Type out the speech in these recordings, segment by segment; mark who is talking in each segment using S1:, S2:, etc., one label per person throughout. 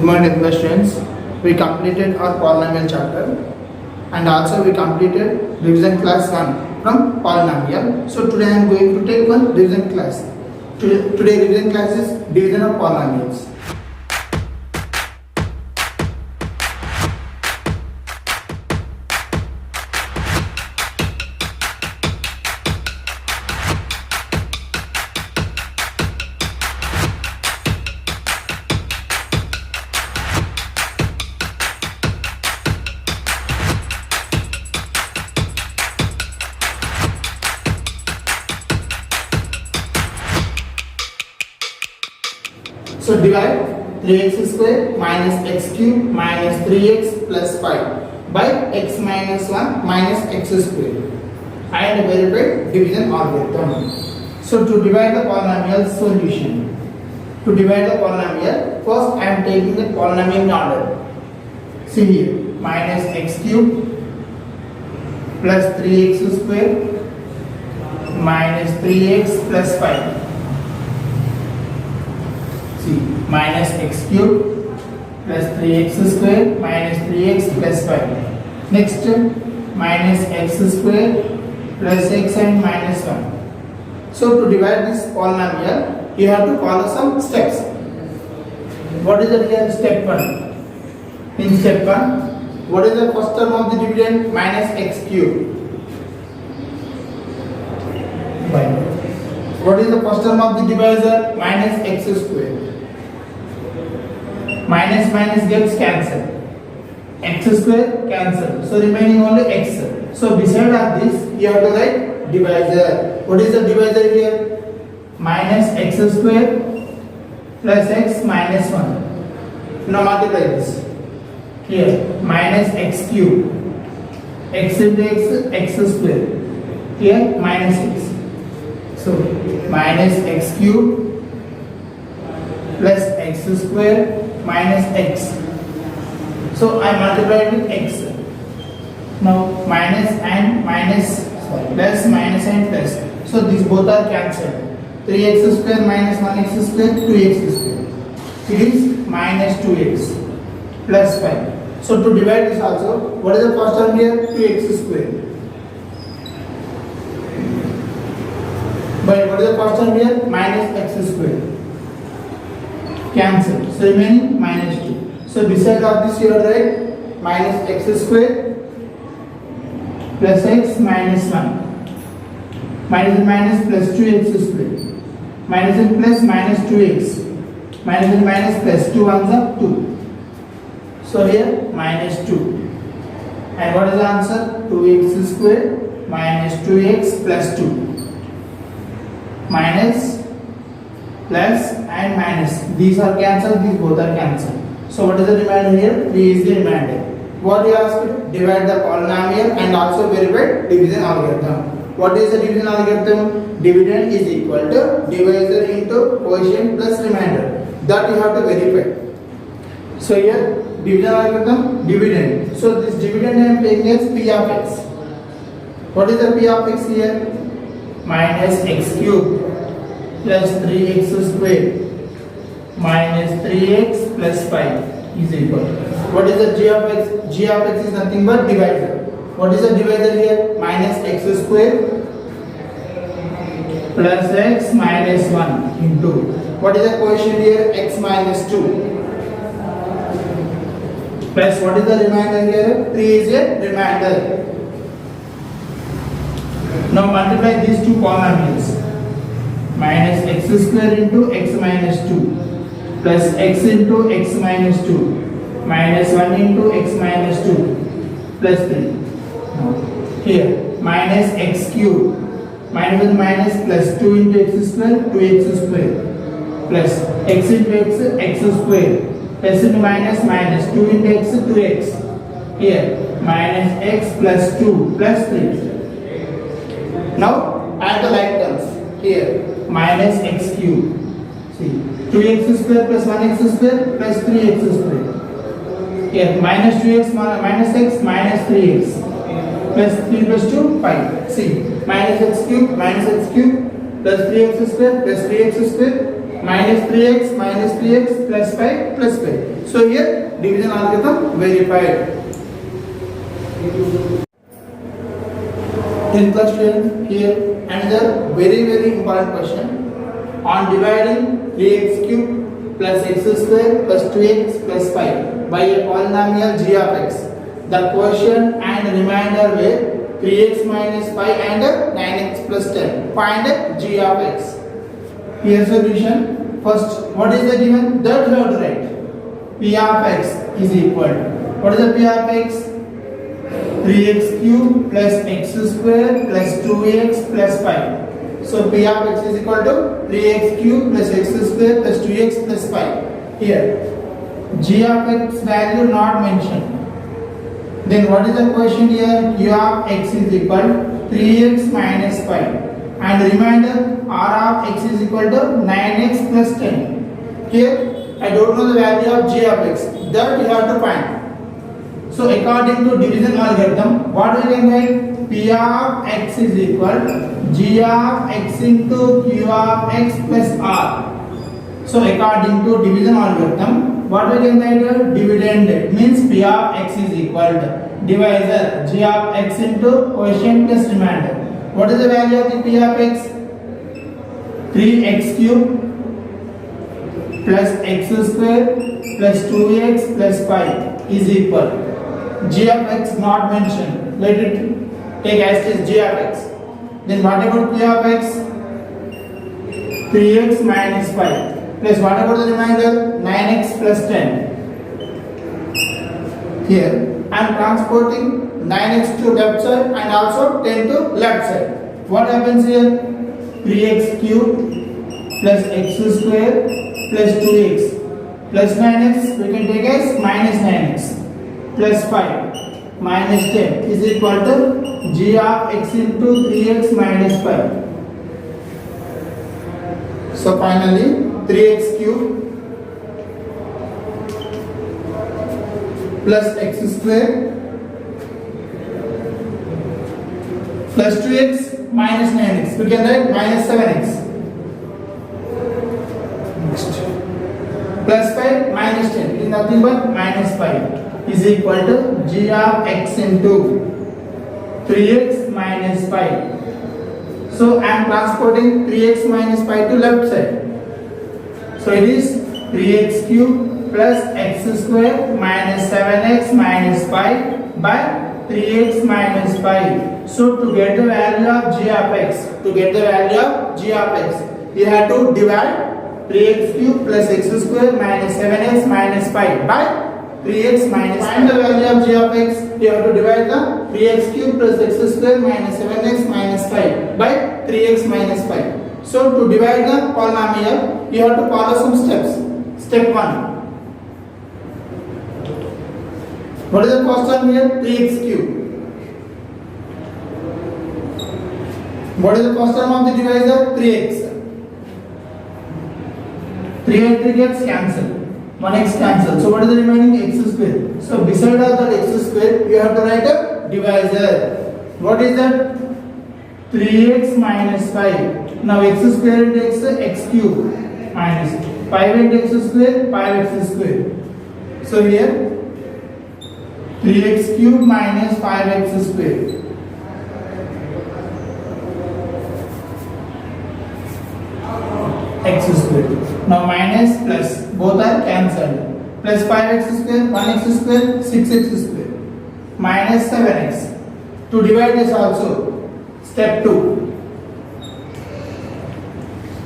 S1: morning, dear students. We completed our polynomial chapter and also we completed revision class 1 from polynomial. So today I am going to take one revision class. Today revision class is division of polynomials. So divide 3x square minus x cube minus 3x plus 5 by x minus 1 minus x square and verify division algorithm. So to divide the polynomial solution. To divide the polynomial, first I am taking the polynomial in order. See here, minus x cube plus 3x square minus 3x plus 5. Minus x cube plus 3x square minus 3x plus 5. Next, minus x square plus x and minus 1. So to divide this polynomial, you have to follow some steps. What is the real step 1? In step 1, what is the first term of the dividend? Minus x cube. What is the first term of the divisor? Minus x square. Minus minus gets cancelled. X square cancelled. So remaining only x. So beside of this you have to write divisor. What is the divisor here? Minus x square plus x minus 1. Now multiply this. Here minus x cube. X into x square. Here minus x. So minus x cube plus x square minus x. So I multiplied with x. Now minus and minus, plus minus and plus. So these both are cancelled. 3x square minus 1x square, 2x square. It is minus 2x plus 5. So to divide this also, what is the first term here? 2x square. But what is the first term here? Minus x square. Cancel. So remaining minus 2. So beside of this you are write minus x square plus x minus 1. Minus and minus plus 2x square. Minus and plus minus 2x. Minus and minus plus 2 ones are 2. So here minus 2. And what is the answer? 2x square minus 2x plus 2. Minus plus and minus. These are cancelled, these both are cancelled. So what is the remainder here? 3 is the remainder. What we asked? Divide the polynomial and also verify division algorithm. What is the division algorithm? Dividend is equal to divisor into quotient plus remainder. That you have to verify. So here division algorithm, dividend. So this dividend I am taking as p of x. What is the p of x here? Minus x cube plus 3x square minus 3x plus 5 is equal. What is the g of x? G of x is nothing but divisor. What is the divisor here? Minus x square plus x minus 1 into. What is the quotient here? X minus 2. Plus what is the remainder here? 3 is a remainder. Now multiply these two polynomials. Minus x square into x minus 2 plus x into x minus 2 minus 1 into x minus 2 plus 3. Here minus x cube minus with minus plus 2 into x square 2x square plus x into x square plus into minus minus 2 into x 2x. Here minus x plus 2 plus 3. Now add the like terms. Here minus x cube. See, 2x square plus 1x square plus 3x square. Here minus 2x minus x minus 3x plus 3 plus 2 5. See, minus x cube plus 3x square plus 3x square minus 3x plus 5 plus 5. So here division algorithm verified. 10th class student, here another very important question on dividing 3x cube plus x square plus 2x plus 5 by a polynomial g of x. The quotient and remainder were 3x minus 5 and 9x plus 10. Find g of x. Here solution. First, what is the given? That you have to write. P of x is equal to, what is the P of x? 3x cube plus x square plus 2x plus 5. So P of x is equal to 3x cube plus x square plus 2x plus 5. Here g of x value not mentioned. Then what is the question here? Q of x is equal to 3x minus 5 and remainder r of x is equal to 9x plus 10. Here I don't know the value of g of x, that you have to find. So according to division algorithm, what we can write? P of x is equal to g of x into q of x plus r. So according to division algorithm, what we can write? Dividend means P of x is equal to divisor g of x into quotient plus remainder. What is the value of the P of x? 3x cube plus x square plus 2x plus 5 is equal. G of x not mentioned. Let it take as it is g of x. Then what about P of x? 3x minus 5 plus what about the remainder? 9x plus 10. Here I am transporting 9x to left side and also 10 to left side. What happens here? 3x cube plus x square plus 2x plus 9x we can take as minus 9x plus 5 minus 10 is equal to g of x into 3x minus 5. So finally 3x cube plus x square plus 2x minus 9x. We can write minus 7x. Next. Plus 5 minus 10 is nothing but minus 5 is equal to g of x into 3x minus 5. So I am transporting 3x minus 5 to left side. So it is 3x cube plus x square minus 7x minus 5 by 3x minus 5. So to get the value of g of x, you have to divide 3x cube plus x square minus 7x minus 5 by 3x minus 5. Find the value of g of x, you have to divide the 3x cube plus x square minus 7x minus 5 by 3x minus 5. So to divide the polynomial, you have to follow some steps. Step 1. What is the first term here? 3x cube. What is the first term of the divisor? 3x. 3 and 3 gets cancelled. 1x cancelled. So what is the remaining? X square. So beside of that x square, you have to write a divisor. What is that? 3x minus 5. Now x square into x cube minus 5 into x square, 5x square. So here 3x cube minus 5x square. X square. Now minus plus, both are cancelled. Plus 5x square, 1x square, 6x square. Minus 7x. To divide this also, step 2.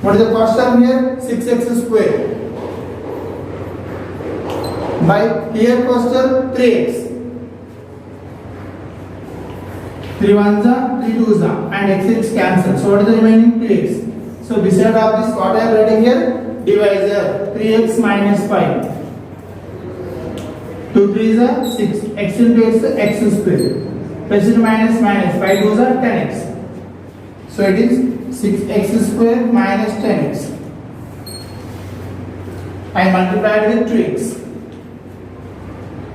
S1: What is the first term here? 6x square. By here first term 3x. 3 ones are, 3 twos are, and x is cancelled. So what is the remaining? 3x. So beside of this, what I am writing here? Divisor 3x minus 5. 2 3s are 6. X into x square. Plus into minus minus 5 2s are 10x. So it is 6x square minus 10x. I multiplied with 2x.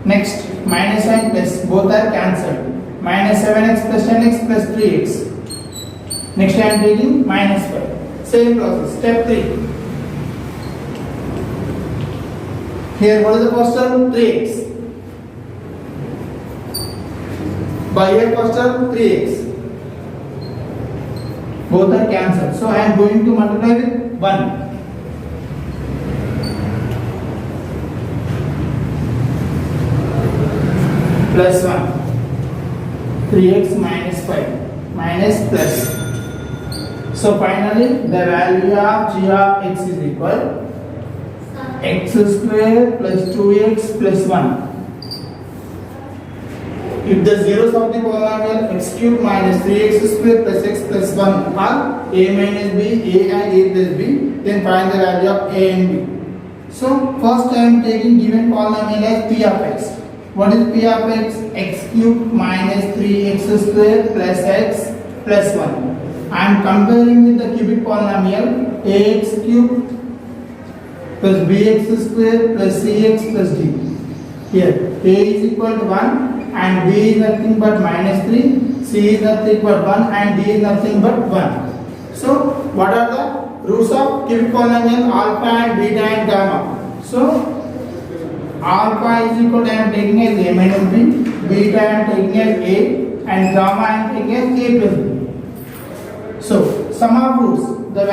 S1: Next, minus and plus, both are cancelled. Minus 7x plus 10x plus 3x. Next I am taking minus 5. Same process. Step 3. Here what is the first term? 3x. By here first term 3x. Both are cancelled. So I am going to multiply with 1. Plus 1. 3x minus 5. Minus plus. So finally the value of g of x is equal x square plus 2x plus 1. If the zeros of the polynomial x cube minus 3x square plus x plus 1 are a minus b, a and a plus b, then find the value of a and b. So first I am taking given polynomial as p of x. What is p of x? X cube minus 3x square plus x plus 1. I am comparing with the cubic polynomial ax cube plus bx square plus cx plus d. Here a is equal to 1 and b is nothing but minus 3, c is nothing but 1 and d is nothing but 1. So what are the roots of cubic polynomial? Alpha and beta and gamma. So alpha is equal to I am taking as a minus b, beta I am taking as a and gamma I am taking as a plus b. So sum of roots, the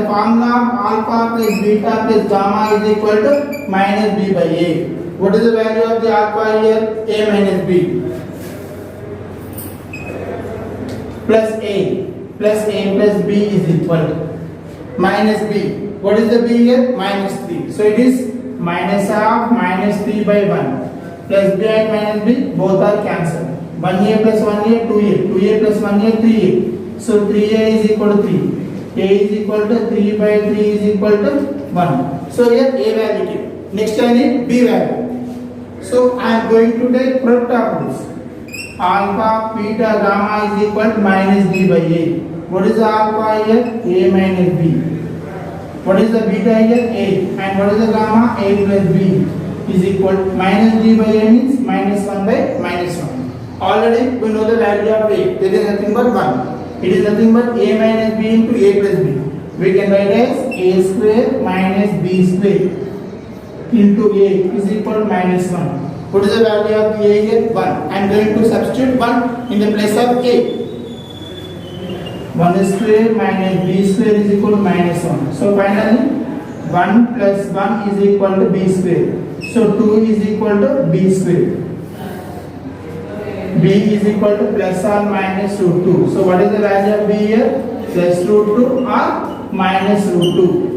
S1: formula of alpha plus beta plus gamma is equal to minus b by a. What is the value of the alpha here? A minus b. Plus a plus b is equal to minus b. What is the b here? Minus 3. So it is minus of minus 3 by 1. Plus b and minus b both are cancelled. 1a plus 1a 2a. 2a plus 1a 3a. So 3a is equal to 3. A is equal to 3 by 3 is equal to 1. So here a value came. Next I need b value. So I am going to take product of this. Alpha, beta, gamma is equal to minus b by a. What is the alpha here? A minus b. What is the beta here? A. And what is the gamma? A plus b is equal to minus b by a means minus 1 by minus 1. Already we know the value of a. There is nothing but 1. It is nothing but a minus b into a plus b. We can write as a square minus b square into a is equal to minus 1. What is the value of a here? 1. I am going to substitute 1 in the place of a. 1 square minus b square is equal to minus 1. So finally 1 plus 1 is equal to b square. So 2 is equal to b square. B is equal to plus or minus root 2. So what is the value of b here? Plus root 2 or minus root 2.